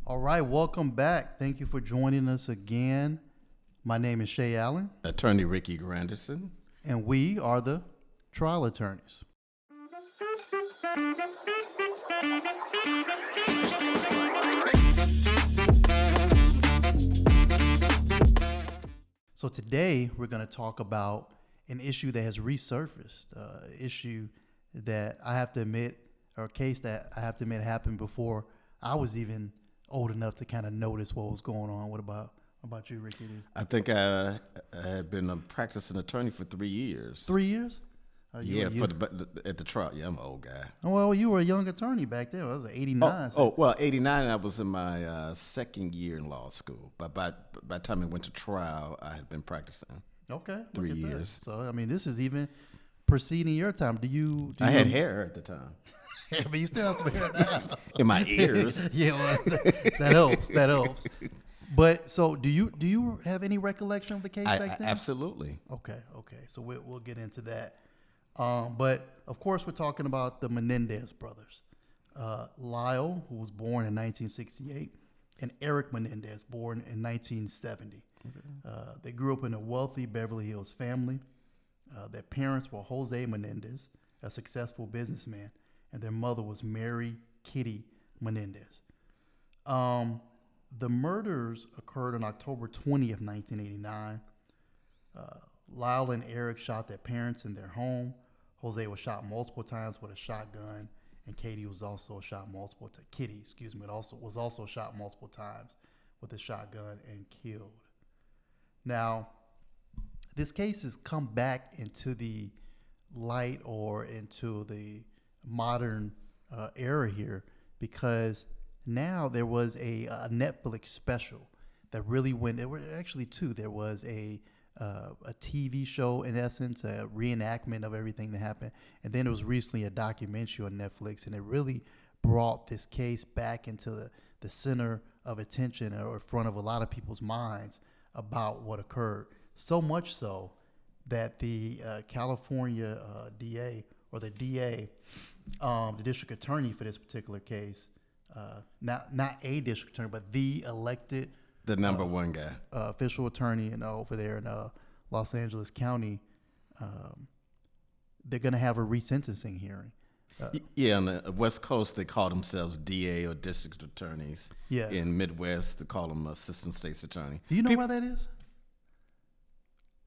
All right, welcome back. Thank you for joining us again. My name is Shay Allen. Attorney Ricky Granderson. And we are the trial attorneys. So today we're going to talk about an issue that has resurfaced, issue that I have to admit, or a case that I have to admit happened before I was even old enough to kind of notice what was going on. What about you, Ricky? I think I had been a practicing attorney for 3 years. 3 years? At the trial. Yeah, I'm an old guy. Well, you were a young attorney back then. I was 89. Well, 89, I was in my second year in law school. But by the time I went to trial, I had been practicing. Okay. 3 years. So, I mean, this is even preceding your time. I had hair at the time. But you still have some hair now. In my ears. Yeah, well, that helps. That helps. But so, do you have any recollection of the case back then? Absolutely. Okay. So we'll get into that. But of course, we're talking about the Menendez brothers. Lyle, who was born in 1968, and Eric Menendez, born in 1970. Okay. They grew up in a wealthy Beverly Hills family. Their parents were Jose Menendez, a successful businessman, and their mother was Mary Kitty Menendez. The murders occurred on October 20th, 1989. Lyle and Eric shot their parents in their home. Jose was shot multiple times with a shotgun, and Kitty was also shot multiple times with a shotgun and killed. Now, this case has come back into the light or into the modern era here because now there was a Netflix special that really went. There were actually two. There was a TV show, in essence, a reenactment of everything that happened. And then there was recently a documentary on Netflix, and it really brought this case back into the center of attention or front of a lot of people's minds about what occurred. So much so that the California DA, or the DA, the district attorney for this particular case, not a district attorney, but the elected the number one guy, official attorney, over there in Los Angeles County, they're going to have a resentencing hearing. On the West Coast, they call themselves DA or district attorneys. Yeah. In Midwest, they call them assistant state's attorney. Do you know why that is?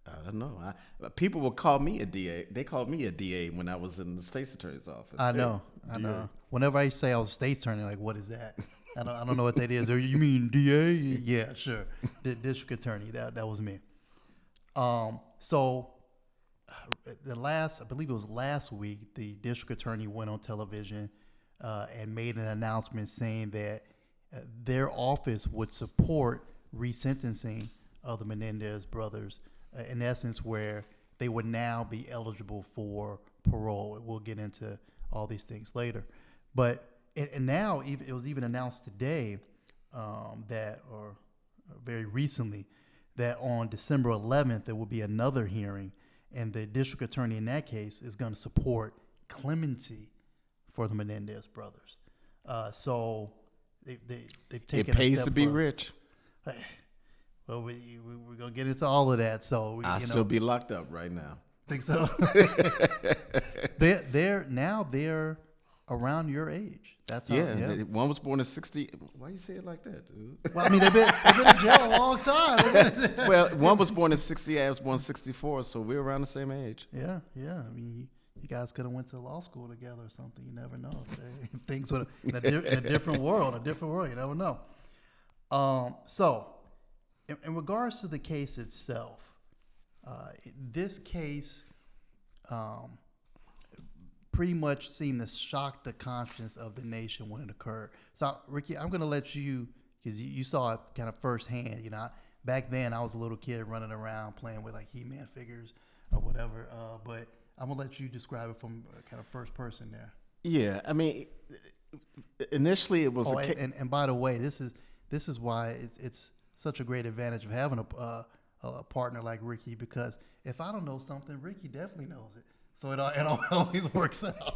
I don't know. People will call me a DA. They called me a DA when I was in the state's attorney's office. I know. Whenever I say I was a state's attorney, like, what is that? I don't know what that is. Or you mean DA? Yeah, sure. The district attorney. That was me. So I believe it was last week, the district attorney went on television and made an announcement saying that their office would support resentencing of the Menendez brothers, in essence, where they would now be eligible for parole. We'll get into all these things later. But and now it was even announced today very recently, that on December 11th, there will be another hearing, and the district attorney in that case is going to support clemency for the Menendez brothers. So they've taken. It pays to be rich. Well, we're going to get into all of that. So I'll still be locked up right now. Think so? They're around your age. That's how, one was born in 60. Why you say it like that, dude? Well, I mean, they've been in jail a long time. Well, one was born in 60. I was born in 64, so we're around the same age. Yeah. I mean, you guys could have went to law school together or something. You never know. If things would in a different world, you never know. So, in regards to the case itself, this case pretty much seemed to shock the conscience of the nation when it occurred. So, Ricky, I'm going to let you, because you saw it kind of firsthand. Back then I was a little kid running around playing with like He-Man figures or whatever. But I'm going to let you describe it from kind of first person there. Yeah, I mean, initially it was. And by the way, this is why it's such a great advantage of having a partner like Ricky, because if I don't know something, Ricky definitely knows it. So it always works out.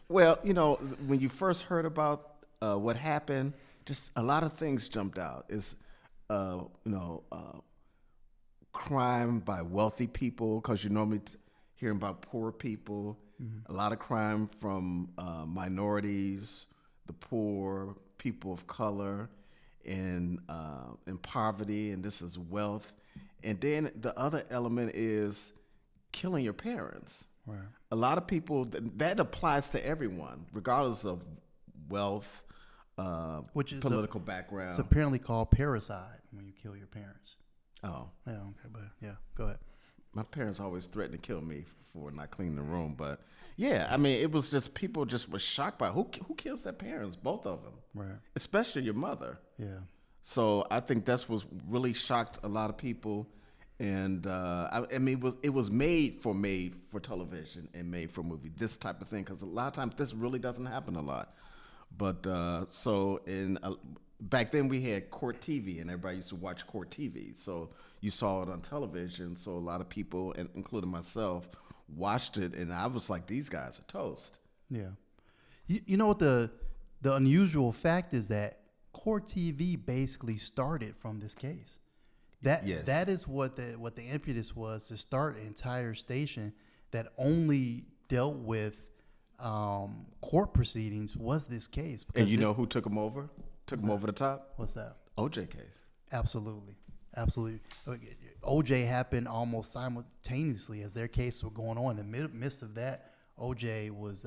Well, when you first heard about what happened, just a lot of things jumped out. It's, crime by wealthy people, because you normally hearing about poor people. A lot of crime from minorities, the poor, people of color, in poverty, and this is wealth. And then the other element is killing your parents. Right. A lot of people, that applies to everyone, regardless of wealth, which is political background. It's apparently called parricide when you kill your parents. Oh. Yeah, okay, but yeah, go ahead. My parents always threatened to kill me for not cleaning the room, but yeah, I mean, it was just, people just were shocked by who kills their parents, both of them, right? Especially your mother. Yeah. So I think that's what really shocked a lot of people, and I mean, it was made for television and made for movie. This type of thing, because a lot of times this really doesn't happen a lot. But back then we had court TV, and everybody used to watch court TV. So you saw it on television. So a lot of people, and including myself, watched it, and I was like, these guys are toast. Yeah. You know what the unusual fact is that court TV basically started from this case. That is what the impetus was, to start an entire station that only dealt with court proceedings, was this case. And you know who took them over? Took them over the top? What's that? OJ case. Absolutely. OJ happened almost simultaneously as their cases were going on. In the midst of that, OJ was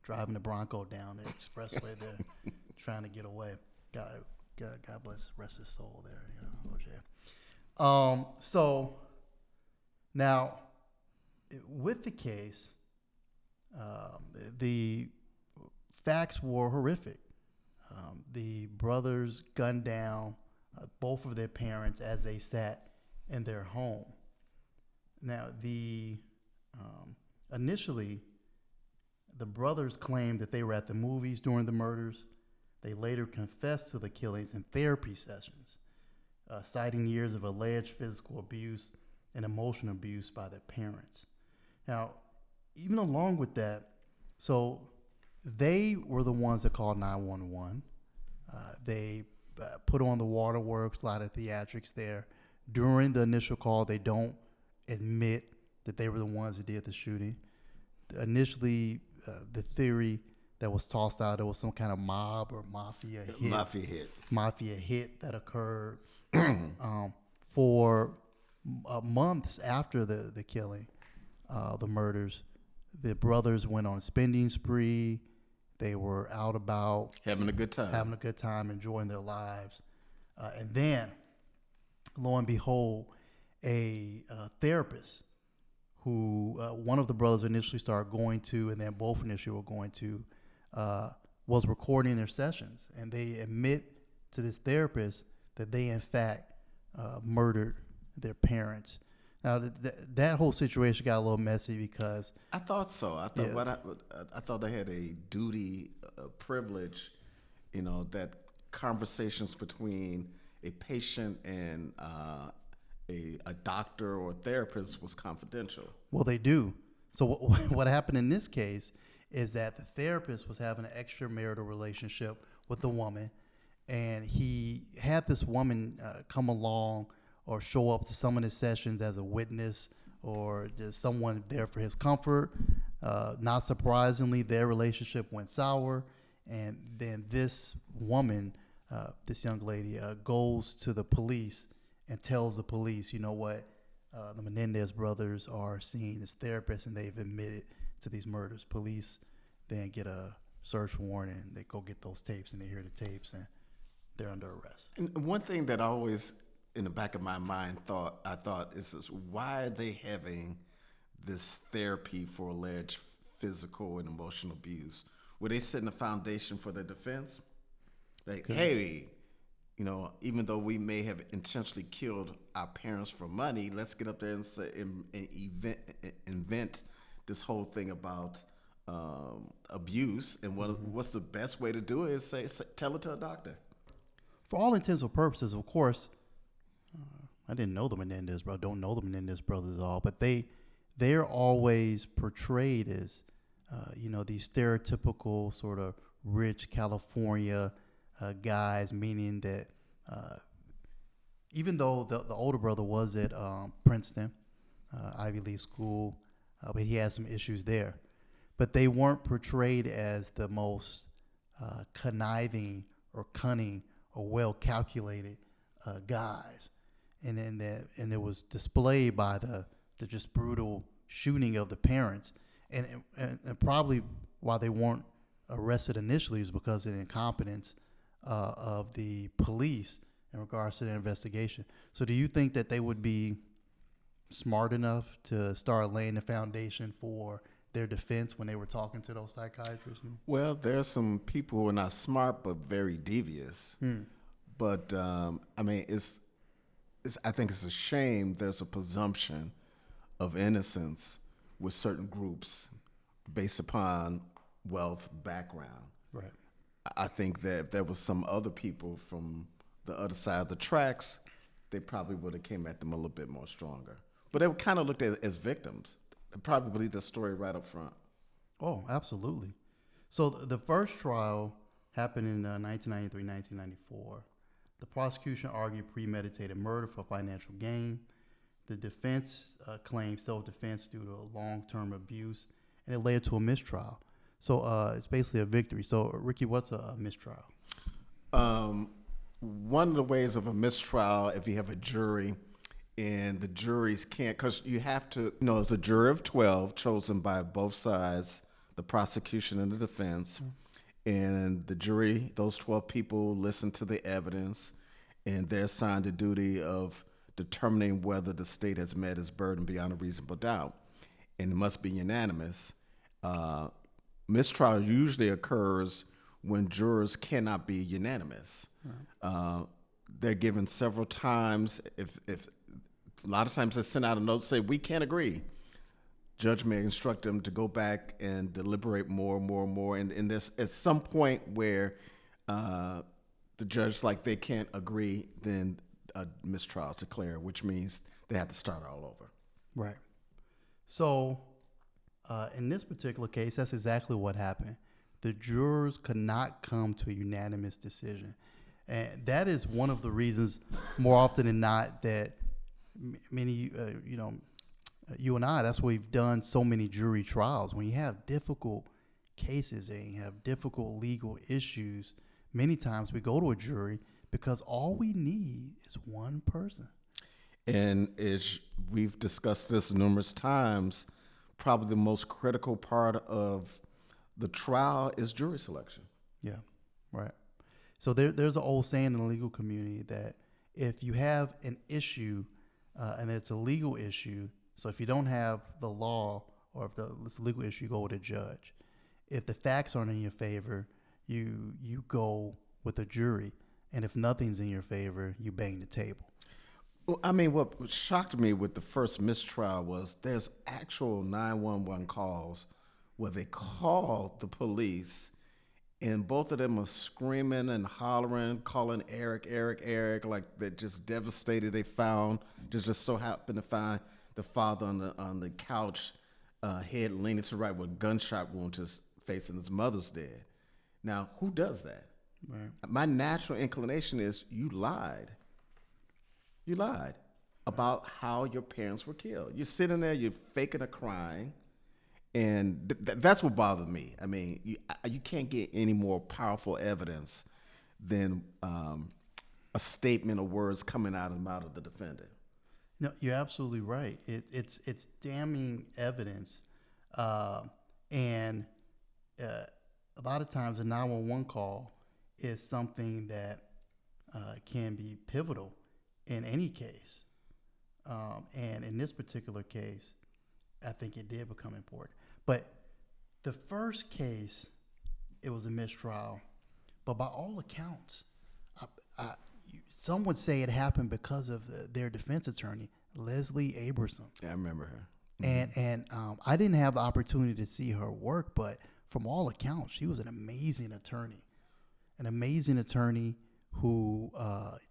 driving the Bronco down the expressway there, trying to get away. God bless, rest his soul there, OJ. So now, with the case, the facts were horrific. The brothers gunned down both of their parents as they sat in their home. Now, initially, the brothers claimed that they were at the movies during the murders. They later confessed to the killings in therapy sessions, citing years of alleged physical abuse and emotional abuse by their parents. Now, even along with that, so they were the ones that called 911. They put on the waterworks, a lot of theatrics there. During the initial call, they don't admit that they were the ones that did the shooting. Initially, the theory that was tossed out, there was some kind of mob or mafia hit that occurred for months after the killing, the murders. The brothers went on a spending spree. They were out about having a good time, enjoying their lives. And then, lo and behold, a therapist who one of the brothers initially started going to, and then both initially were going to, was recording their sessions. And they admit to this therapist that they, in fact, murdered their parents. Now, that whole situation got a little messy because I thought so. I thought they had a duty, a privilege, that conversations between a patient and a doctor or therapist was confidential. Well, they do. So what happened in this case is that the therapist was having an extramarital relationship with the woman, and he had this woman come along or show up to some of his sessions as a witness or just someone there for his comfort. Not surprisingly, their relationship went sour, and then this woman, this young lady, goes to the police and tells the police, you know what, the Menendez brothers are seeing this therapist and they've admitted to these murders. Police then get a search warrant and they go get those tapes, and they hear the tapes and they're under arrest. And one thing that I always, in the back of my mind, I thought is why are they having this therapy for alleged physical and emotional abuse? Were they setting a foundation for their defense? Like, hey, even though we may have intentionally killed our parents for money, let's get up there and say, invent this whole thing about abuse. And what's the best way to do it is say tell it to a doctor. For all intents and purposes, of course, I didn't know the Menendez brothers, don't know the Menendez brothers at all, but they're always portrayed as, these stereotypical sort of rich California guys, meaning that even though the older brother was at Princeton, Ivy League school, but he had some issues there. But they weren't portrayed as the most conniving or cunning or well calculated guys, and it was displayed by the just brutal shooting of the parents, and probably why they weren't arrested initially was because of the incompetence of the police in regards to the investigation. So, do you think that they would be smart enough to start laying the foundation for their defense when they were talking to those psychiatrists? Well, there's some people who are not smart but very devious. But I mean, I think it's a shame there's a presumption of innocence with certain groups based upon wealth, background. Right. I think that if there was some other people from the other side of the tracks, they probably would have came at them a little bit more stronger. But they were kind of looked at as victims. They probably believed the story right up front. Oh, absolutely. So the first trial happened in 1993, 1994. The prosecution argued premeditated murder for financial gain. The defense claimed self-defense due to long-term abuse, and it led to a mistrial. So it's basically a victory. So, Ricky, what's a mistrial? One of the ways of a mistrial, if you have a jury, and the juries can't, because you have to, it's a jury of 12 chosen by both sides, the prosecution and the defense. And the jury, those 12 people listen to the evidence, and they're assigned the duty of determining whether the state has met its burden beyond a reasonable doubt. And it must be unanimous. Mistrial usually occurs when jurors cannot be unanimous. Right. They're given several times. If a lot of times they send out a note say we can't agree, judge may instruct them to go back and deliberate more. And there's at some point where the judge they can't agree, then a mistrial is declared, which means they have to start all over. Right. So in this particular case, that's exactly what happened. The jurors could not come to a unanimous decision. And that is one of the reasons, more often than not, that many, you and I, that's why we've done so many jury trials. When you have difficult cases and you have difficult legal issues, many times we go to a jury because all we need is one person. And we've discussed this numerous times, probably the most critical part of the trial is jury selection. Yeah, right. So there's an old saying in the legal community that if you have an issue and it's a legal issue, so if you don't have the law or if it's a legal issue, you go with a judge. If the facts aren't in your favor, you go with a jury. And if nothing's in your favor, you bang the table. Well, I mean, what shocked me with the first mistrial was there's actual 911 calls where they called the police, and both of them are screaming and hollering, calling Eric, like they're just devastated. They found, just so happened to find the father on the couch, head leaning to the right with a gunshot wound to his face, and his mother's dead. Now, who does that? Right. My natural inclination is you lied. You lied about how your parents were killed. You're sitting there, you're faking a crime, and that's what bothered me. I mean, you can't get any more powerful evidence than a statement or words coming out of the mouth of the defendant. No, you're absolutely right. It's damning evidence, and a lot of times a 911 call is something that can be pivotal in any case. And in this particular case, I think it did become important. But the first case, it was a mistrial. But by all accounts, some would say it happened because of their defense attorney, Leslie Aberson. Yeah, I remember her. And I didn't have the opportunity to see her work, but from all accounts, she was an amazing attorney. An amazing attorney who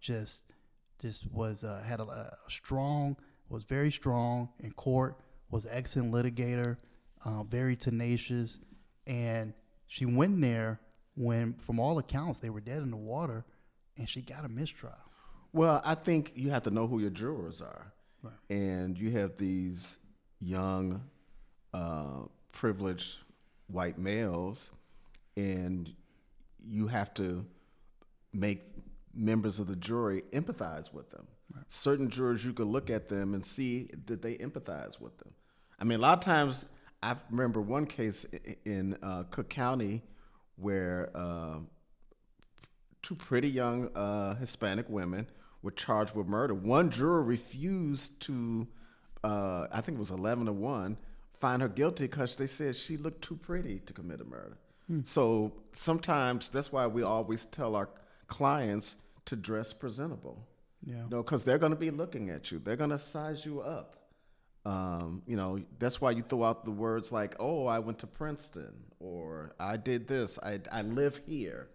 just was had a strong, was very strong in court, was an excellent litigator, very tenacious, and she went in there when, from all accounts, they were dead in the water, and she got a mistrial. Well, I think you have to know who your jurors are. Right. And you have these young, privileged white males, and you have to make members of the jury empathize with them. Right. Certain jurors, you could look at them and see that they empathize with them. I mean, a lot of times, I remember one case in Cook County where two pretty young Hispanic women were charged with murder. One juror refused to, I think it was 11-1, find her guilty because they said she looked too pretty to commit a murder. So sometimes that's why we always tell our clients to dress presentable. Yeah. You know, because they're going to be looking at you. They're going to size you up. You know, that's why you throw out the words like, "Oh, I went to Princeton," or "I did this. I live here."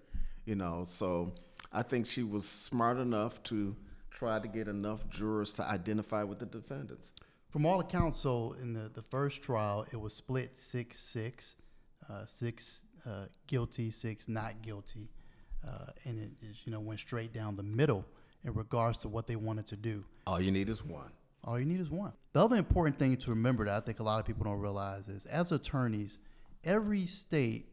You know, so I think she was smart enough to try to get enough jurors to identify with the defendants. From all accounts, so in the first trial, it was split 6-6, 6 guilty, 6 not guilty, and it just, went straight down the middle in regards to what they wanted to do. All you need is one. All you need is one. The other important thing to remember that I think a lot of people don't realize is, as attorneys, every state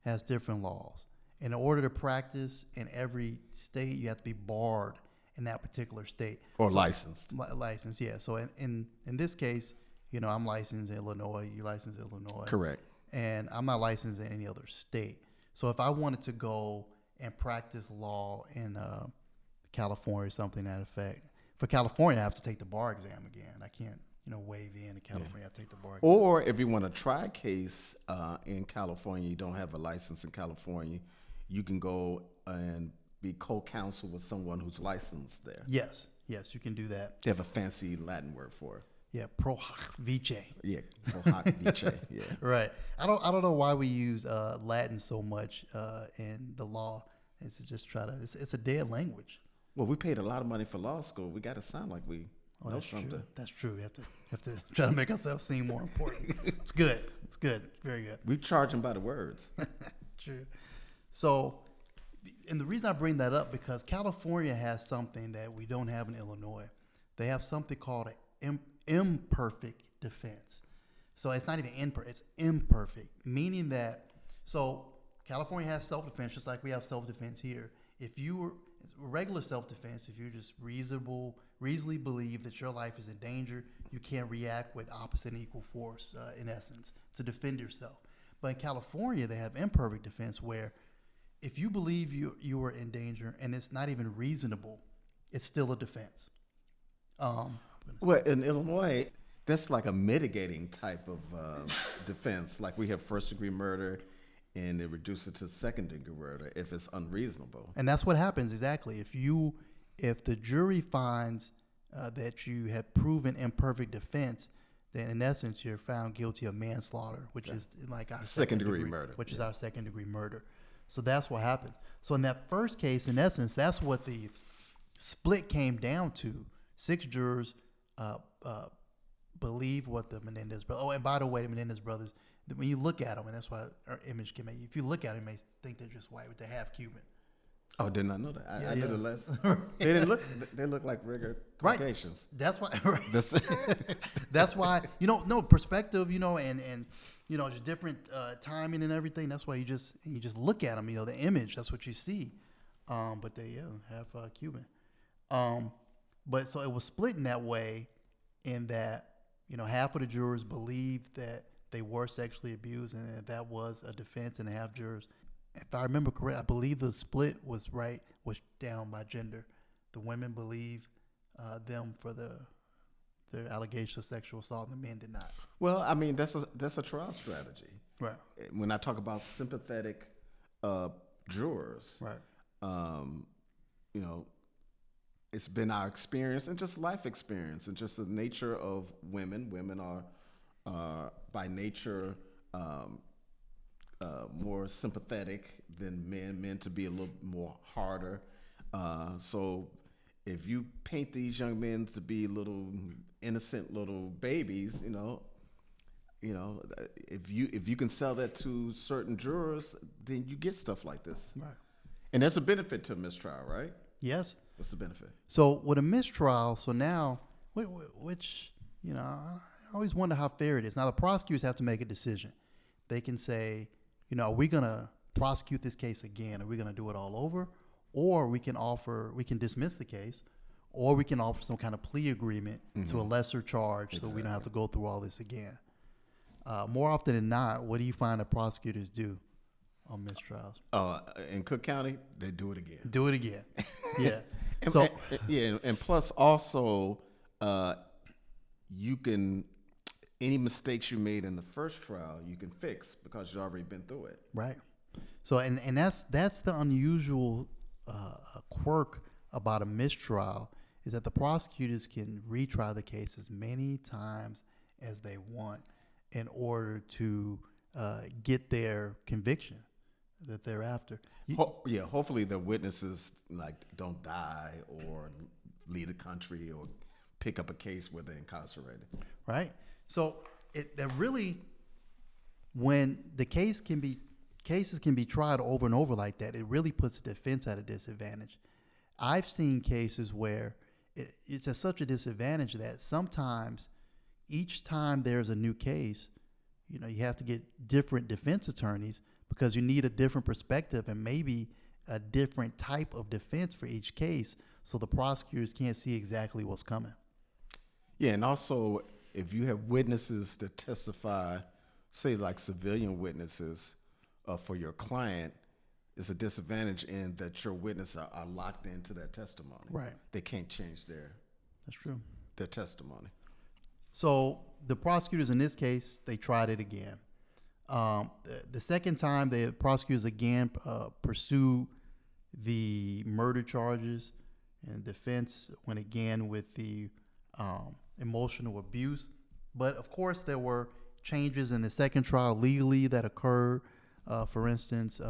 has different laws. In order to practice in every state, you have to be barred in that particular state. Or licensed. Licensed, yeah. So in this case, I'm licensed in Illinois, you're licensed in Illinois. Correct. And I'm not licensed in any other state. So if I wanted to go and practice law in California or something to that effect, for California, I have to take the bar exam again. I can't, waive in California. I have to take the bar exam. Or if you want to try a case in California, you don't have a license in California, you can go and be co-counsel with someone who's licensed there. Yes, you can do that. They have a fancy Latin word for it. Yeah, pro hoc vice. Yeah, pro hoc vice. Yeah. Right. I don't know why we use Latin so much in the law. It's just it's a dead language. Well, we paid a lot of money for law school. We got to sound like we know something. True. That's true. You have to try to make ourselves seem more important. It's good. It's good. Very good. We charge them by the words. True. So, and the reason I bring that up, because California has something that we don't have in Illinois. They have something called an imperfect defense. So it's not even imperfect, it's imperfect, meaning that, so California has self-defense just like we have self-defense here. If you were regular self-defense, if you just reasonably believe that your life is in danger, you can't react with opposite and equal force, in essence, to defend yourself. But in California, they have imperfect defense, where if you believe you are in danger and it's not even reasonable, it's still a defense. Well, in Illinois, that's like a mitigating type of defense. Like we have first-degree murder, and they reduce it to second-degree murder if it's unreasonable. And that's what happens exactly. If the jury finds that you have proven imperfect defense, then in essence you're found guilty of manslaughter, which is like our second-degree murder, which is our second-degree murder. So that's what happens. So in that first case, in essence, that's what the split came down to. 6 jurors believe what the Menendez brothers. Oh, and by the way, the Menendez brothers, when you look at them, and that's why our image can make. If you look at them, you may think they're just white, but they're half Cuban. Oh, did not know that. I knew the less. They didn't look. They look like regular Caucasians. Right. That's why. Right. That's why. No perspective. And just different timing and everything. That's why you just look at them. The image. That's what you see. But they half Cuban. But so it was split in that way, in that half of the jurors believed that they were sexually abused, and that was a defense, and half jurors, if I remember correct, I believe the split was down by gender. The women believe them for their allegations of sexual assault, and the men did not. Well, I mean, that's a trial strategy. Right. When I talk about sympathetic jurors, right. It's been our experience and just life experience and just the nature of women. Women are by nature more sympathetic than men. Men to be a little more harder. So if you paint these young men to be little innocent little babies, You know, if you can sell that to certain jurors, then you get stuff like this. Right. And there's a benefit to a mistrial, right? Yes. What's the benefit? So with a mistrial, so now, which, you know, I always wonder how fair it is. Now the prosecutors have to make a decision. They can say, you know, are we going to prosecute this case again? Are we going to do it all over? Or we can dismiss the case, or we can offer some kind of plea agreement to a lesser charge so we don't have to go through all this again. More often than not, what do you find that prosecutors do on mistrials? In Cook County, they do it again. Do it again. Yeah. And plus also, any mistakes you made in the first trial, you can fix because you've already been through it. Right. So, and that's the unusual quirk about a mistrial, is that the prosecutors can retry the case as many times as they want in order to get their conviction that they're after. Hopefully the witnesses don't die or leave the country or pick up a case where they're incarcerated. Right. So when the cases can be tried over and over like that, it really puts the defense at a disadvantage. I've seen cases where it's at such a disadvantage that sometimes each time there's a new case, you know, you have to get different defense attorneys because you need a different perspective and maybe a different type of defense for each case, so the prosecutors can't see exactly what's coming. Yeah, and also if you have witnesses that testify, say like civilian witnesses for your client, it's a disadvantage in that your witnesses are locked into that testimony. Right. They can't change their testimony. So the prosecutors in this case, they tried it again. The second time, the prosecutors again pursued the murder charges, and defense went again with the emotional abuse. But of course, there were changes in the second trial legally that occurred. For instance,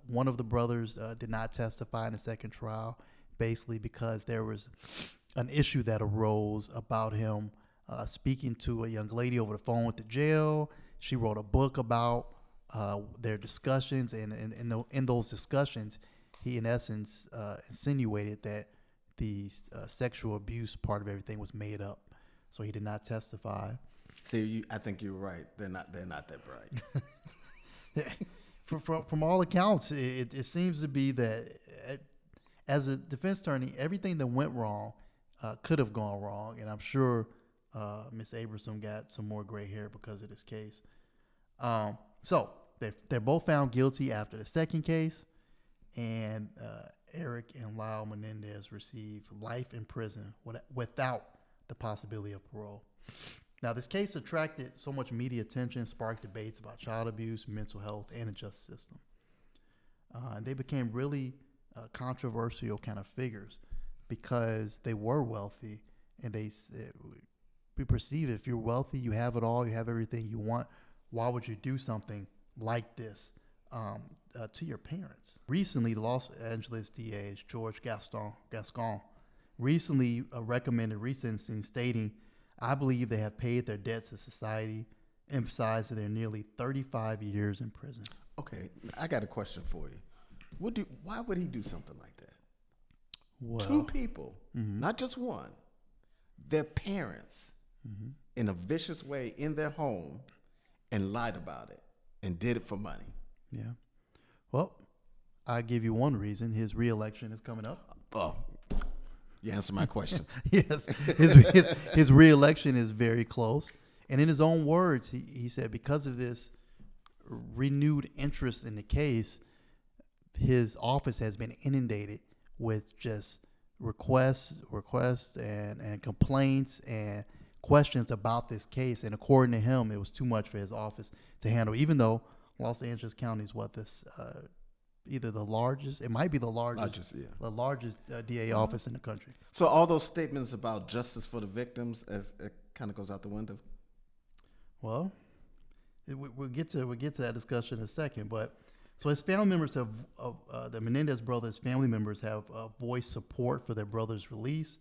one of the brothers did not testify in the second trial, basically because there was an issue that arose about him speaking to a young lady over the phone at the jail. She wrote a book about their discussions, and in those discussions, he in essence insinuated that the sexual abuse part of everything was made up. So he did not testify. See, I think you're right. They're not that bright. From all accounts, it seems to be that as a defense attorney, everything that went wrong could have gone wrong, and I'm sure Ms. Aberson got some more gray hair because of this case. So they're both found guilty after the second case, and Eric and Lyle Menendez received life in prison without the possibility of parole. Now, this case attracted so much media attention, sparked debates about child abuse, mental health, and the justice system. And they became really controversial kind of figures because they were wealthy, and we perceive if you're wealthy, you have it all, you have everything you want. Why would you do something like this to your parents? Recently, the Los Angeles DA, George Gascon, recently recommended resentencing, stating, "I believe they have paid their debts to society," emphasizing their nearly 35 years in prison. Okay, I got a question for you. Why would he do something like that? Well, two people, not just one, their parents, in a vicious way in their home, and lied about it and did it for money. Yeah. Well, I'll give you one reason. His reelection is coming up. Oh, you answered my question. Yes. His reelection is very close. And in his own words, he said because of this renewed interest in the case, his office has been inundated with just requests and complaints and questions about this case. And according to him, it was too much for his office to handle, even though Los Angeles County is either the largest, it might be the largest DA office in the country. So all those statements about justice for the victims, it kind of goes out the window. Well, we'll get to that discussion in a second. But so his family members the Menendez brothers' family members have voiced support for their brother's release.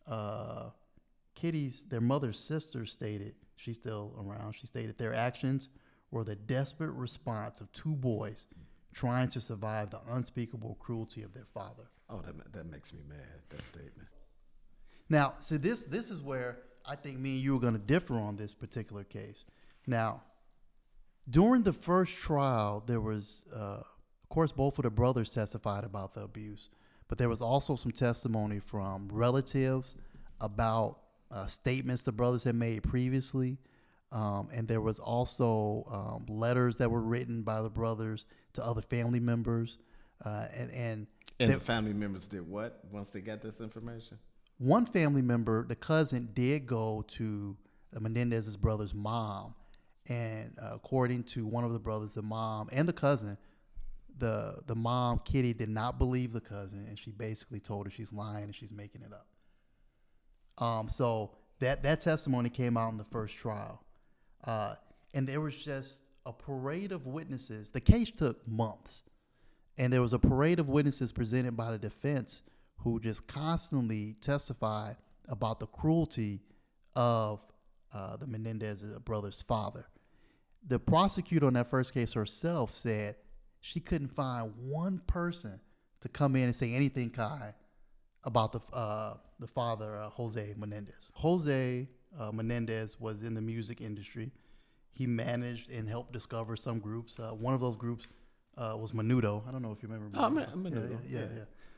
Their mother's sister stated she's still around. She stated their actions were the desperate response of two boys trying to survive the unspeakable cruelty of their father. Oh, that makes me mad, that statement. Now, see, this is where I think me and you are going to differ on this particular case. Now, during the first trial, there was, of course, both of the brothers testified about the abuse, but there was also some testimony from relatives about statements the brothers had made previously. And there was also letters that were written by the brothers to other family members. And the family members did what once they got this information? One family member, the cousin, did go to Menendez's brother's mom. And according to one of the brothers, the mom and the cousin, the mom, Kitty, did not believe the cousin. And she basically told her she's lying and she's making it up. So that testimony came out in the first trial. And there was just a parade of witnesses. The case took months. And there was a parade of witnesses presented by the defense who just constantly testified about the cruelty of the Menendez brothers' father. The prosecutor on that first case herself said she couldn't find one person to come in and say anything kind about the father, Jose Menendez. Jose Menendez was in the music industry. He managed and helped discover some groups. One of those groups was Menudo. I don't know if you remember. Menudo. Yeah.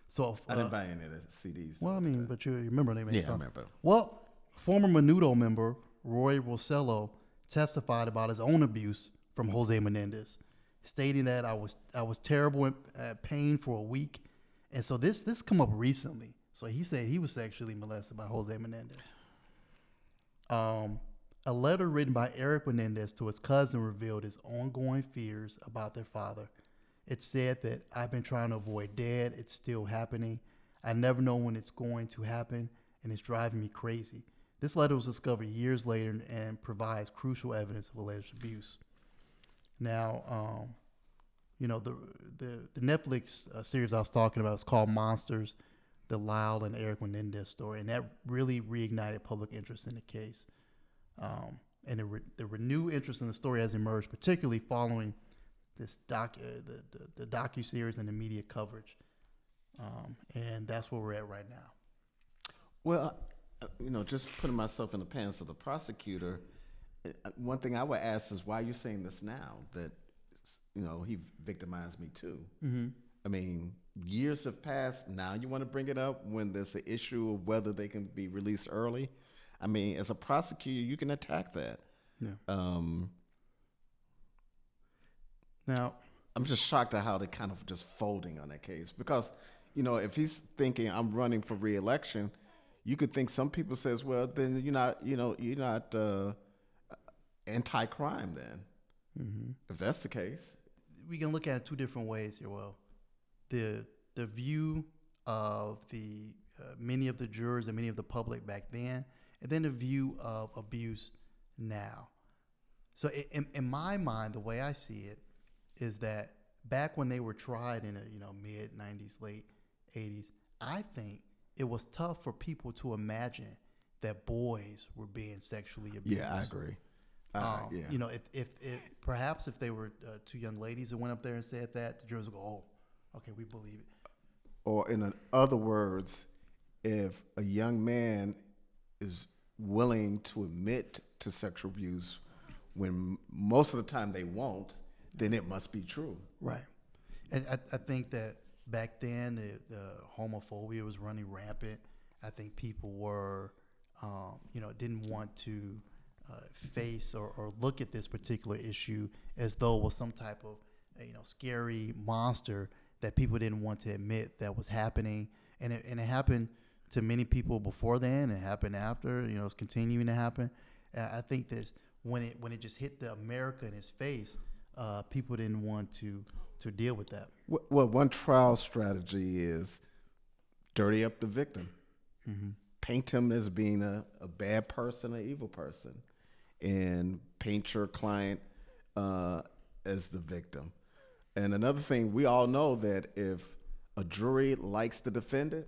So I didn't buy any of the CDs. Well, I mean, but you remember they made Yeah, some. I remember. Well, former Menudo member Roy Rosello testified about his own abuse from Jose Menendez, stating that I was terrible in pain for a week, and so this come up recently. So he said he was sexually molested by Jose Menendez. A letter written by Eric Menendez to his cousin revealed his ongoing fears about their father. It said that I've been trying to avoid death. It's still happening. I never know when it's going to happen, and it's driving me crazy. This letter was discovered years later and provides crucial evidence of alleged abuse. Now, the Netflix series I was talking about is called Monsters, the Lyle and Eric Menendez story, and that really reignited public interest in the case. And the renewed interest in the story has emerged, particularly following this the docuseries and the media coverage. And that's where we're at right now. Well, just putting myself in the pants of the prosecutor, one thing I would ask is, why are you saying this now? That, he victimized me too. Mm-hmm. I mean, years have passed. Now you want to bring it up when there's an issue of whether they can be released early? I mean, as a prosecutor, you can attack that. Yeah. Now, I'm just shocked at how they're kind of just folding on that case, because, if he's thinking I'm running for re-election, you could think some people says, well, then you're not anti-crime then. Mm-hmm. If that's the case, we can look at it two different ways here. Well, the view of the many of the jurors and many of the public back then, and then the view of abuse now. So in my mind, the way I see it is that back when they were tried in the mid 90s, late 80s, I think it was tough for people to imagine that boys were being sexually abused. Yeah, I agree. Yeah. If perhaps if they were two young ladies that went up there and said that, the jurors would go, "Oh, okay, we believe it." Or in other words, if a young man is willing to admit to sexual abuse when most of the time they won't, then it must be true. Right. And I think that back then the homophobia was running rampant. I think people were, didn't want to face or look at this particular issue as though it was some type of, scary monster that people didn't want to admit that was happening. And it happened to many people before then. It happened after. It's continuing to happen. I think that when it just hit the America in his face, people didn't want to deal with that. Well, one trial strategy is dirty up the victim. Mm-hmm. Paint him as being a bad person, an evil person, and paint your client as the victim. And another thing, we all know that if a jury likes the defendant,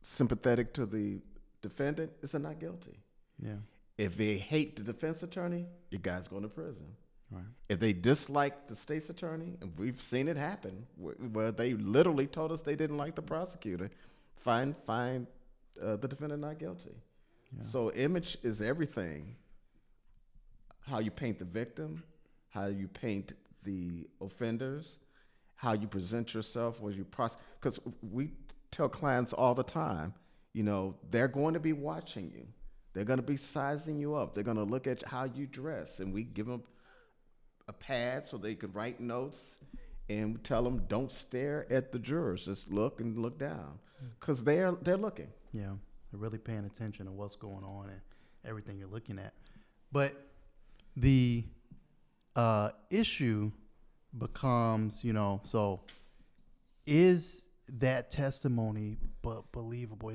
sympathetic to the defendant, it's a not guilty. Yeah. If they hate the defense attorney, your guy's going to prison. Right. If they dislike the state's attorney, and we've seen it happen, where they literally told us they didn't like the prosecutor, find the defendant not guilty. Yeah. So image is everything. How you paint the victim, how you paint the offenders, how you present yourself when you because we tell clients all the time, they're going to be watching you. They're going to be sizing you up. They're going to look at how you dress, and we give them a pad so they can write notes, and tell them don't stare at the jurors. Just look and look down, because they're looking. Yeah, they're really paying attention to what's going on and everything you're looking at. But the issue becomes, so is that testimony believable?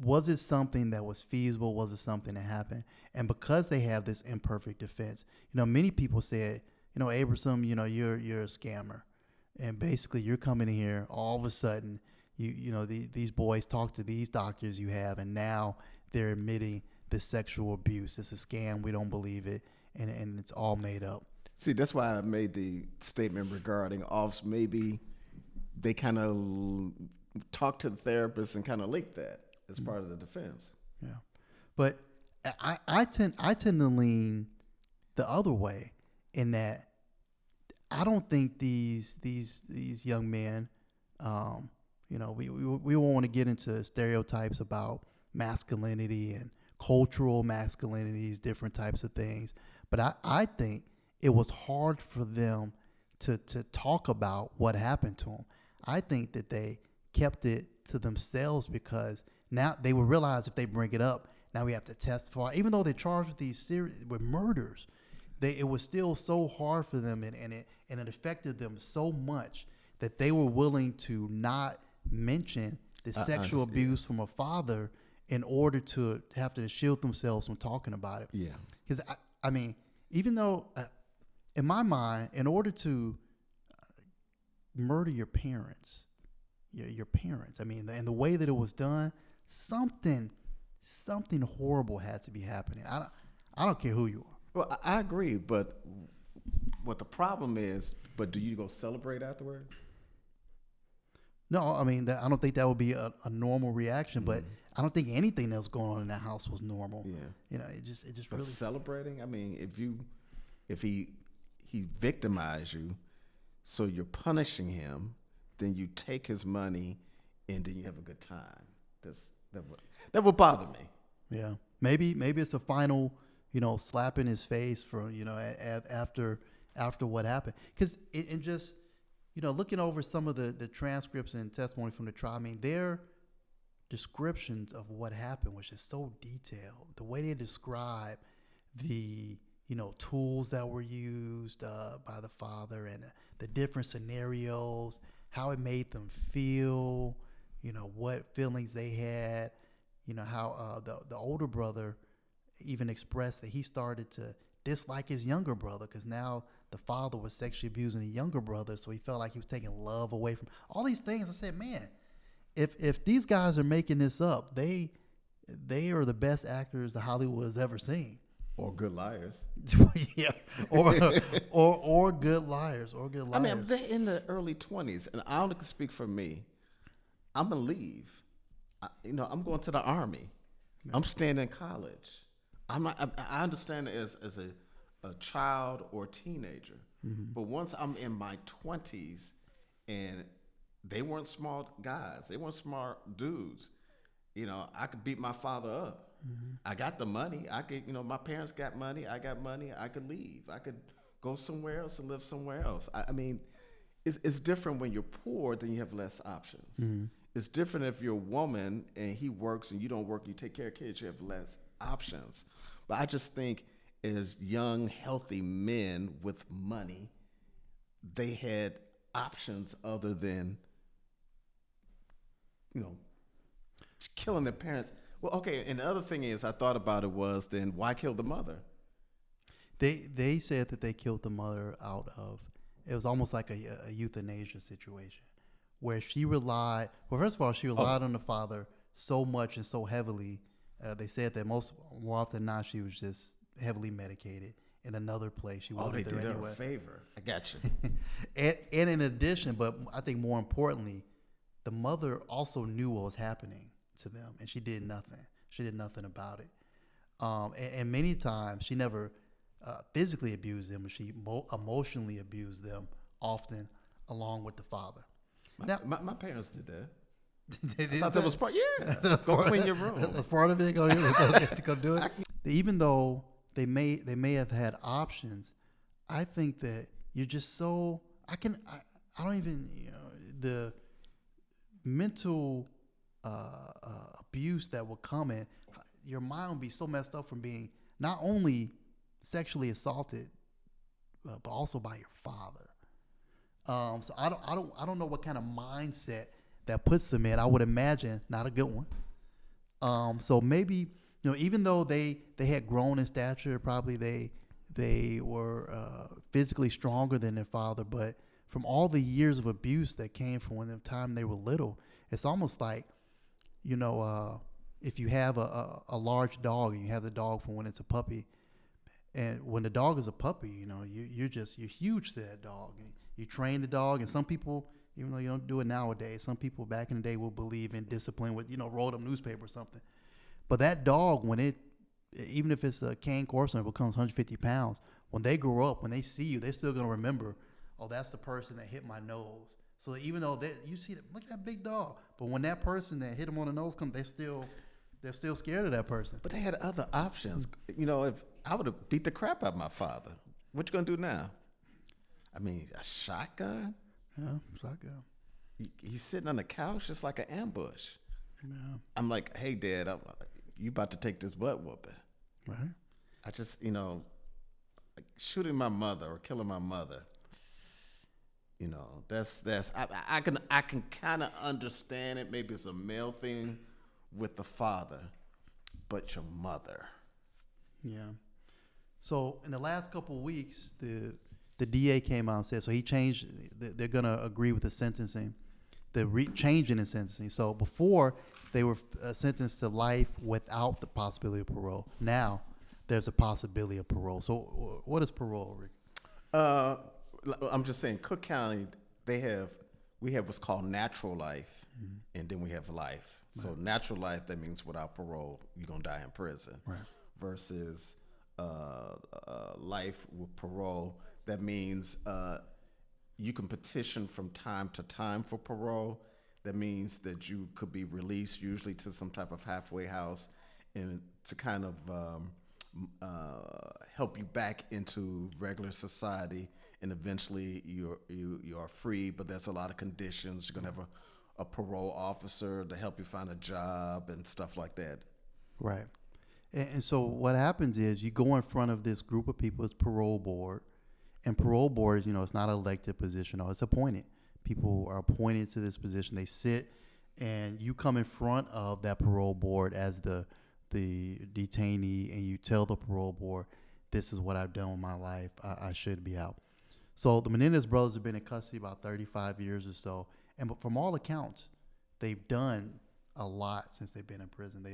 Was it something that was feasible? Was it something that happened? And because they have this imperfect defense, many people said, Abraham, you're a scammer, and basically you're coming in here all of a sudden, these boys talk to these doctors you have, and now they're admitting this sexual abuse. It's a scam. We don't believe it, and it's all made up. See, that's why I made the statement regarding officers. Maybe they kind of talked to the therapist and kind of leaked that as part of the defense. Yeah, but I tend to lean the other way in that I don't think these young men, we won't want to get into stereotypes about masculinity and cultural masculinities, different types of things, but I think it was hard for them to talk about what happened to them. I think that they kept it to themselves because now they will realize if they bring it up, now we have to testify. Even though they're charged with murders, it was still so hard for them, and it affected them so much that they were willing to not mention the sexual abuse from a father in order to have to shield themselves from talking about it. Yeah. Because, I mean, even though, in my mind, in order to murder your parents, your parents, I mean, and the way that it was done, something horrible had to be happening. I don't care who you are. Well, I agree, but what the problem is, do you go celebrate afterwards? No, I mean, I don't think that would be a normal reaction, but I don't think anything that was going on in that house was normal. Yeah. It just but really. Celebrating, I mean, if he victimized you, so you're punishing him, then you take his money, and then you have a good time. That would bother me. Yeah, maybe it's a final, slap in his face for after what happened. Because and just looking over some of the transcripts and testimony from the trial, I mean, their descriptions of what happened was just so detailed. The way they describe the tools that were used by the father and the different scenarios, how it made them feel, what feelings they had, how the older brother even expressed that he started to dislike his younger brother because now the father was sexually abusing the younger brother, so he felt like he was taking love away from all these things. I said, man, if these guys are making this up, they are the best actors that Hollywood has ever seen. Or good liars. Yeah, or good liars, I mean, they're in the early 20s, and I only can speak for me. I'm gonna leave. I'm going to the Army. Yeah. I'm staying in college. I understand it as a child or teenager, but once I'm in my 20s, and they weren't smart guys, they weren't smart dudes. I could beat my father up. I got the money. I could, my parents got money. I got money. I could leave. I could go somewhere else and live somewhere else. I mean, it's different when you're poor, then you have less options. It's different if you're a woman and he works and you don't work, you take care of kids, you have less options. But I just think as young, healthy men with money, they had options other than, killing their parents. Well, okay, and the other thing is, I thought about it was, then why kill the mother? They said that they killed the mother out of, it was almost like a euthanasia situation, where she relied, well, first of all, she relied on the father so much and so heavily They said that more often than not, she was just heavily medicated in another place. She Oh, wasn't they there did her anyway. a favor. I got you. And in addition, but I think more importantly, the mother also knew what was happening to them, and she did nothing. She did nothing about it. And many times she never physically abused them, but she emotionally abused them, often along with the father. My parents did that. They I did thought that was part. Yeah, That's go part clean of, your room. That's part of it. Go do it. Even though they may have had options, I think that you're just so I don't even the mental abuse that will come in. Your mind will be so messed up from being not only sexually assaulted, but also by your father. So I don't know what kind of mindset that puts them in. I would imagine not a good one. So maybe even though they had grown in stature, probably they were physically stronger than their father, but from all the years of abuse that came from when the time they were little, it's almost like if you have a large dog and you have the dog from when it's a puppy, and when the dog is a puppy, you're huge to that dog. And you train the dog, and some people, even though you don't do it nowadays, some people back in the day will believe in discipline with rolled up newspaper or something. But that dog, even if it's a cane corso and it becomes 150 pounds, when they grow up, when they see you, they're still gonna remember, oh, that's the person that hit my nose. So even though you see them, look at that big dog, but when that person that hit them on the nose comes, they're still scared of that person. But they had other options. If I would have beat the crap out of my father, what you gonna do now? I mean, a shotgun? Yeah, shotgun. He's sitting on the couch just like an ambush. Yeah. I'm like, hey, Dad, you about to take this butt whooping. Right. I just, shooting my mother or killing my mother, that's I can kind of understand it. Maybe it's a male thing with the father, but your mother. Yeah. So in the last couple of weeks, the DA came out and said, so he changed, they're going to agree with the sentencing, changing in sentencing. So before, they were sentenced to life without the possibility of parole. Now, there's a possibility of parole. So what is parole, Rick? I'm just saying, Cook County, we have what's called natural life, and then we have life. Right. So natural life, that means without parole, you're going to die in prison. Right. Versus life with parole, that means you can petition from time to time for parole. That means that you could be released, usually to some type of halfway house, and to kind of help you back into regular society. And eventually you are free, but there's a lot of conditions. You're gonna have a parole officer to help you find a job and stuff like that. Right. And so what happens is you go in front of this group of people, it's parole board. And parole board, it's not an elected position, it's appointed. People are appointed to this position. They sit, and you come in front of that parole board as the detainee, and you tell the parole board, this is what I've done with my life. I should be out. So the Menendez brothers have been in custody about 35 years or so. And from all accounts, they've done a lot since they've been in prison. They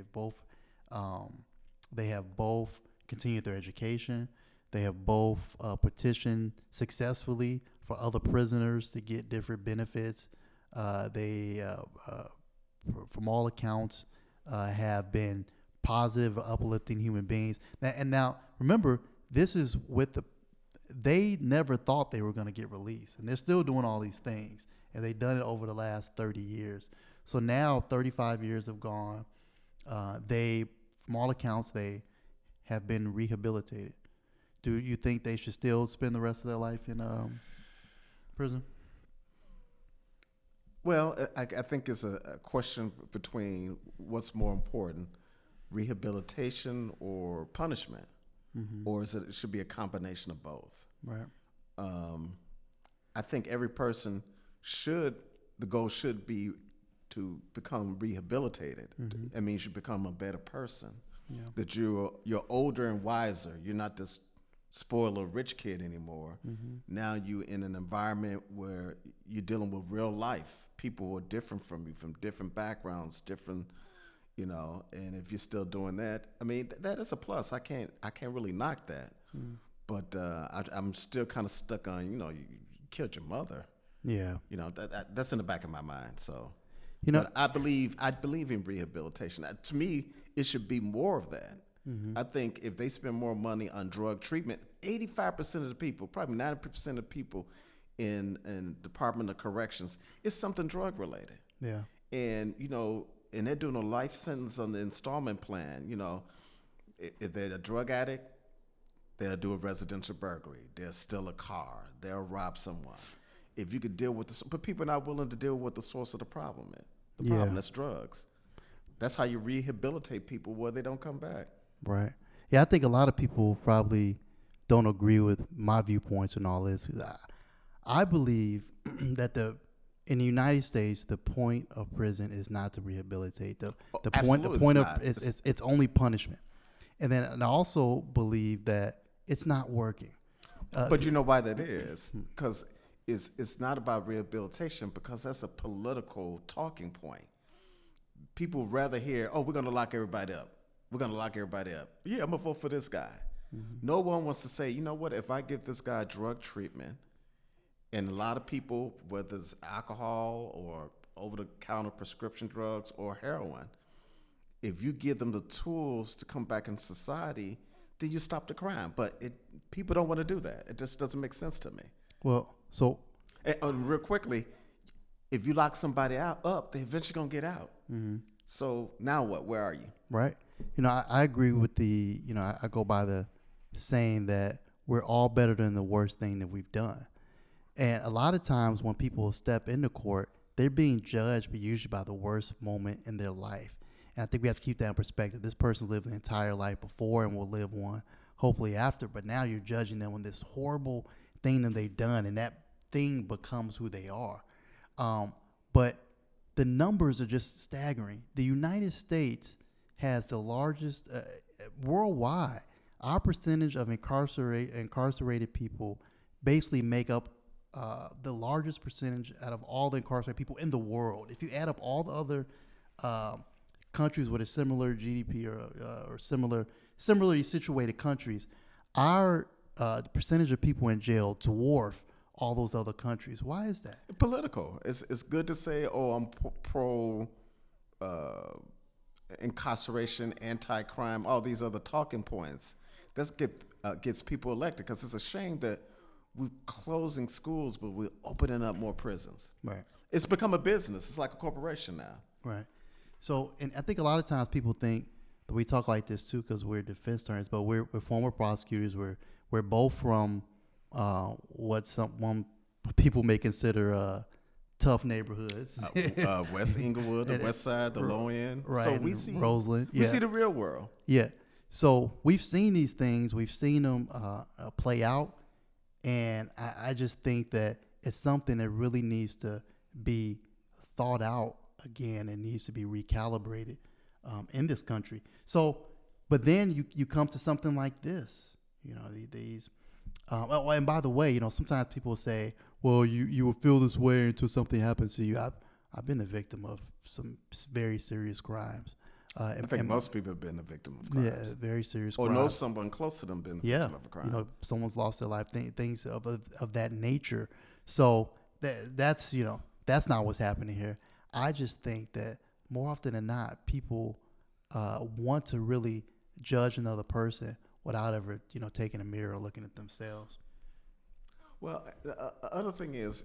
have both continued their education. They have both petitioned successfully for other prisoners to get different benefits. They, from all accounts, have been positive, uplifting human beings. Now, remember, this is they never thought they were going to get released. And they're still doing all these things. And they've done it over the last 30 years. So now 35 years have gone. From all accounts, they have been rehabilitated. Do you think they should still spend the rest of their life in prison? Well, I think it's a question between what's more important, rehabilitation or punishment, or it should be a combination of both. Right. I think every person the goal should be to become rehabilitated. That means you become a better person. Yeah. That you're older and wiser. You're not this spoiled little rich kid anymore. Now you're in an environment where you're dealing with real life. People who are different from you, from different backgrounds, different, and if you're still doing that, I mean, that is a plus. I can't really knock that. But I'm still kind of stuck on, you killed your mother. Yeah. That's in the back of my mind. So, But I believe in rehabilitation. To me, it should be more of that. I think if they spend more money on drug treatment, 85% of the people, probably 90% of the people in Department of Corrections, is something drug related. Yeah. And and they're doing a life sentence on the installment plan. If they're a drug addict, they'll do a residential burglary. They'll steal a car. They'll rob someone. If you could deal with but people are not willing to deal with the source of the problem. The problem, that's drugs. That's how you rehabilitate people where they don't come back. Right. Yeah, I think a lot of people probably don't agree with my viewpoints and all this. I believe that in the United States, the point of prison is not to rehabilitate. The point of it's only punishment. And I also believe that it's not working. But you know why that is? Because it's not about rehabilitation, because that's a political talking point. People rather hear, we're going to lock everybody up. We're going to lock everybody up. Yeah, I'm going to vote for this guy. No one wants to say, you know what, if I give this guy drug treatment, and a lot of people, whether it's alcohol or over-the-counter prescription drugs or heroin, if you give them the tools to come back in society, then you stop the crime. But people don't want to do that. It just doesn't make sense to me. Well, so... And real quickly, if you lock somebody up, they eventually going to get out. So now what? Where are you? Right. I agree with I go by the saying that we're all better than the worst thing that we've done. And a lot of times when people step into court, they're being judged, but usually by the worst moment in their life. And I think we have to keep that in perspective. This person lived an entire life before and will live one hopefully after, but now you're judging them on this horrible thing that they've done, and that thing becomes who they are. But the numbers are just staggering. The United States has the largest worldwide. Our percentage of incarcerated people basically make up the largest percentage out of all the incarcerated people in the world. If you add up all the other countries with a similar GDP or similarly situated countries, our percentage of people in jail dwarf all those other countries. Why is that? Political. It's good to say, I'm pro incarceration, anti-crime, all these other talking points. That's gets people elected, because it's a shame that we're closing schools, but we're opening up more prisons. Right. It's become a business. It's like a corporation now. Right. So, and I think a lot of times people think that we talk like this too because we're defense attorneys, but we're former prosecutors. We're both from what some people may consider tough neighborhoods. West Inglewood, the West Side, the low end. Right. So we see Roseland. We see the real world. Yeah. So we've seen these things. We've seen them play out. And I just think that it's something that really needs to be thought out again and needs to be recalibrated in this country. So, but then you come to something like this, these. And by the way, sometimes people say, well, you will feel this way until something happens to you. I've been the victim of some very serious crimes. I think most people have been a victim of crimes. Yeah, very serious or crimes. know someone close to them been a victim of a crime. Someone's lost their life, things of that nature. So that's not what's happening here. I just think that more often than not, people want to really judge another person without ever, taking a mirror and looking at themselves. Well, the other thing is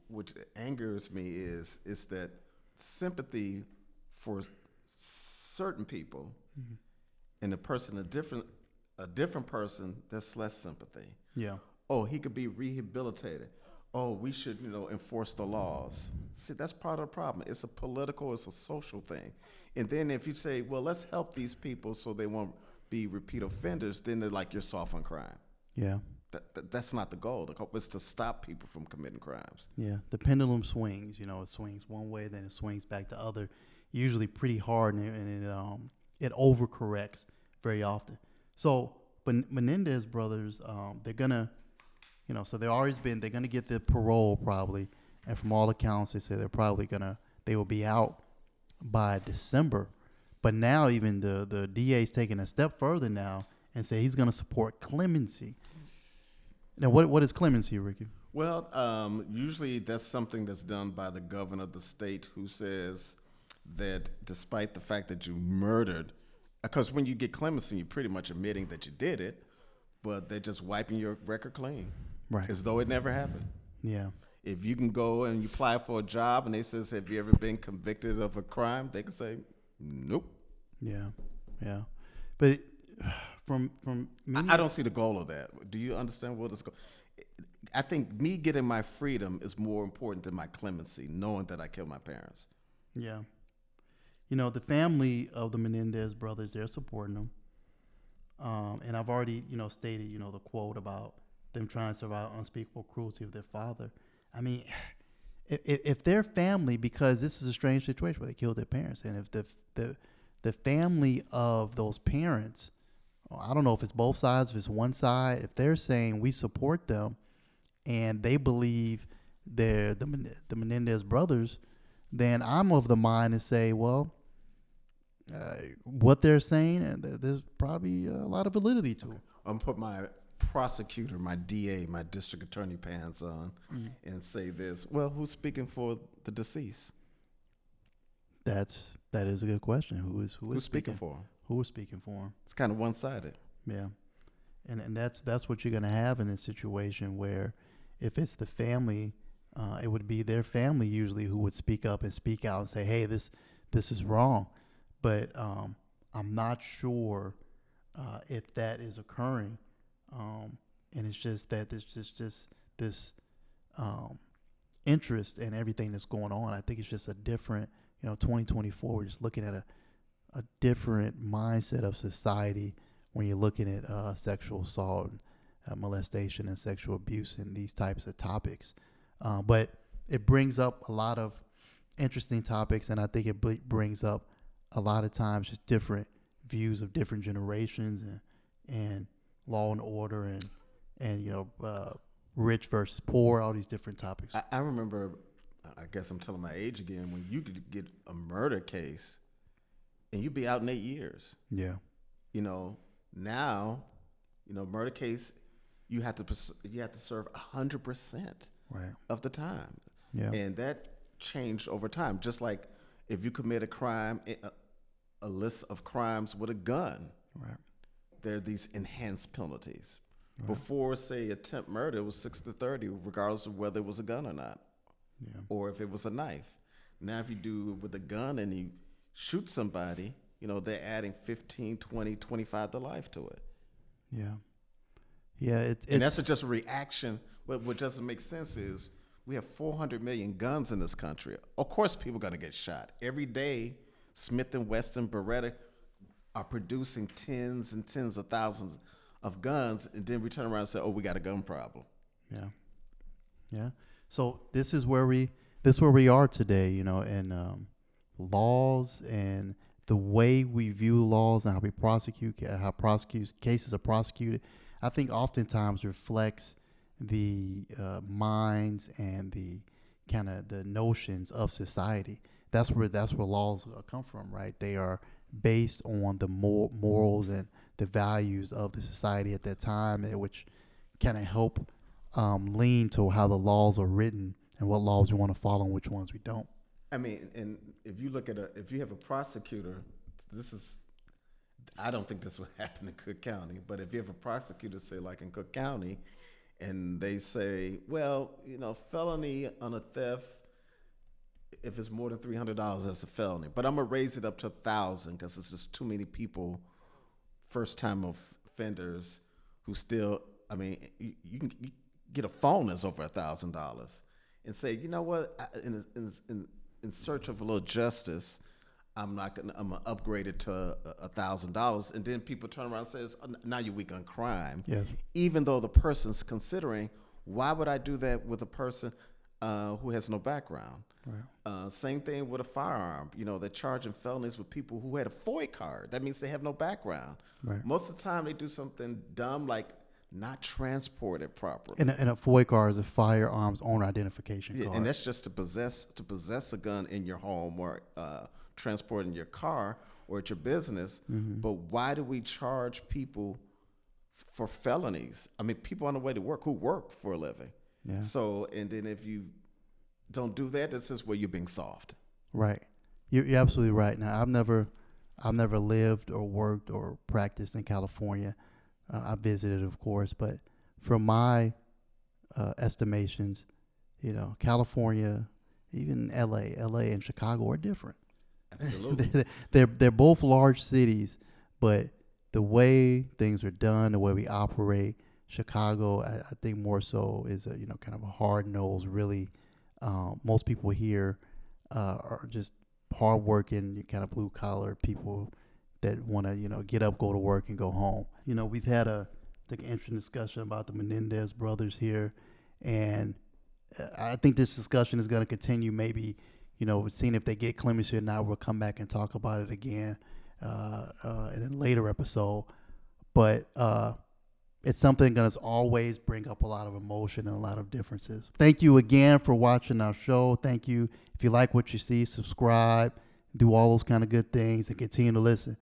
which angers me is that sympathy for certain people, and a different person, that's less sympathy. Yeah. Oh, he could be rehabilitated. Oh, we should, enforce the laws. See, that's part of the problem. It's a social thing. And then if you say, well, let's help these people so they won't be repeat offenders, then they're like, you're soft on crime. Yeah. That's not the goal. The goal is to stop people from committing crimes. Yeah. The pendulum swings, it swings one way, then it swings back the other, usually pretty hard, and it overcorrects very often. So, but Menendez Brothers, they're gonna, so they're gonna get the parole probably, and from all accounts they say they will be out by December. But now even the DA is taking a step further now and say he's going to support clemency. Now, what is clemency, Ricky? Well, usually that's something that's done by the governor of the state who says that despite the fact that you murdered, because when you get clemency, you're pretty much admitting that you did it, but they're just wiping your record clean, Right. as though it never happened. Yeah. If you can go and you apply for a job and they says, have you ever been convicted of a crime? They can say, nope. Yeah. Yeah. But from many, I don't see the goal of that. Do you understand what it's going? I think me getting my freedom is more important than my clemency, knowing that I killed my parents. Yeah. The family of the Menendez brothers, they're supporting them. And I've already, stated, the quote about them trying to survive unspeakable cruelty of their father. I mean, if their family, because this is a strange situation where they killed their parents, and if the family of those parents, I don't know if it's both sides, if it's one side, if they're saying we support them, and they believe they're the Menendez brothers, then I'm of the mind to say, well, what they're saying, there's probably a lot of validity to it. I'm going to put my prosecutor, my DA, my district attorney pants on and say this. Well, who's speaking for the deceased? That is a good question. Who's speaking for him? Who is speaking for him? It's kind of one-sided. Yeah, and that's what you're gonna have in this situation where, if it's the family, it would be their family usually who would speak up and speak out and say, hey, this is wrong. But I'm not sure if that is occurring, and it's just that there's just this interest in everything that's going on. I think it's just a different, 2024. We're just looking at a different mindset of society when you're looking at sexual assault, molestation, and sexual abuse and these types of topics. But it brings up a lot of interesting topics, and I think it brings up a lot of times just different views of different generations and law and order and rich versus poor, all these different topics. I remember, I guess I'm telling my age again, when you could get a murder case and you'd be out in 8 years. Yeah. Now, murder case, you have to serve 100% Right. of the time. Yeah. And that changed over time. Just like if you commit a crime, a list of crimes with a gun, Right. there are these enhanced penalties. Right. Before, say, attempt murder, it was 6 to 30, regardless of whether it was a gun or not, Yeah. or if it was a knife. Now, if you do it with a gun and you shoot somebody, they're adding 15, 20, 25 to life to it. Yeah. Yeah. And that's just a reaction. What doesn't make sense is we have 400 million guns in this country. Of course, people are going to get shot. Every day, Smith & Wesson, Beretta are producing tens and tens of thousands of guns, and then we turn around and say, oh, we got a gun problem. Yeah. Yeah. So this is where we are today, and laws and the way we view laws and how we cases are prosecuted, I think oftentimes reflects the minds and the kind of the notions of society. That's where laws come from, right? They are based on the morals and the values of the society at that time, which kind of help lean to how the laws are written and what laws we want to follow and which ones we don't. I mean, and if you look at if you have a prosecutor, I don't think this would happen in Cook County, but if you have a prosecutor, say like in Cook County, and they say, well, felony on a theft, if it's more than $300, that's a felony. But I'm going to raise it up to $1,000 because it's just too many people, first-time offenders, who still, you can get a phone that's over $1,000 and say, you know what, in search of a little justice, I'm gonna upgrade it to $1,000, and then people turn around and says, oh, now you're weak on crime. Yes. Even though the person's considering, why would I do that with a person who has no background? Right. Same thing with a firearm. They're charging felonies with people who had a FOI card. That means they have no background. Right. Most of the time, they do something dumb like not transported properly. And a FOIA card is a firearms owner identification Yeah, card. and that's just to possess a gun in your home or transport in your car or at your business. But why do we charge people for felonies? I mean, people on the way to work who work for a living. Yeah. So, and then if you don't do that, this is where you're being soft. Right. You're absolutely right. Now, I've never lived or worked or practiced in California. I visited, of course, but from my estimations, California, even LA and Chicago are different. Absolutely. they're both large cities, but the way things are done, the way we operate, Chicago, I think more so is a kind of a hard nosed. Really, most people here are just hardworking, kind of blue collar people that want to get up, go to work, and go home. We've had an interesting discussion about the Menendez brothers here, and I think this discussion is going to continue. Maybe seeing if they get clemency or not. We'll come back and talk about it again in a later episode. But it's something that's always bring up a lot of emotion and a lot of differences. Thank you again for watching our show. Thank you. If you like what you see, subscribe, do all those kind of good things, and continue to listen.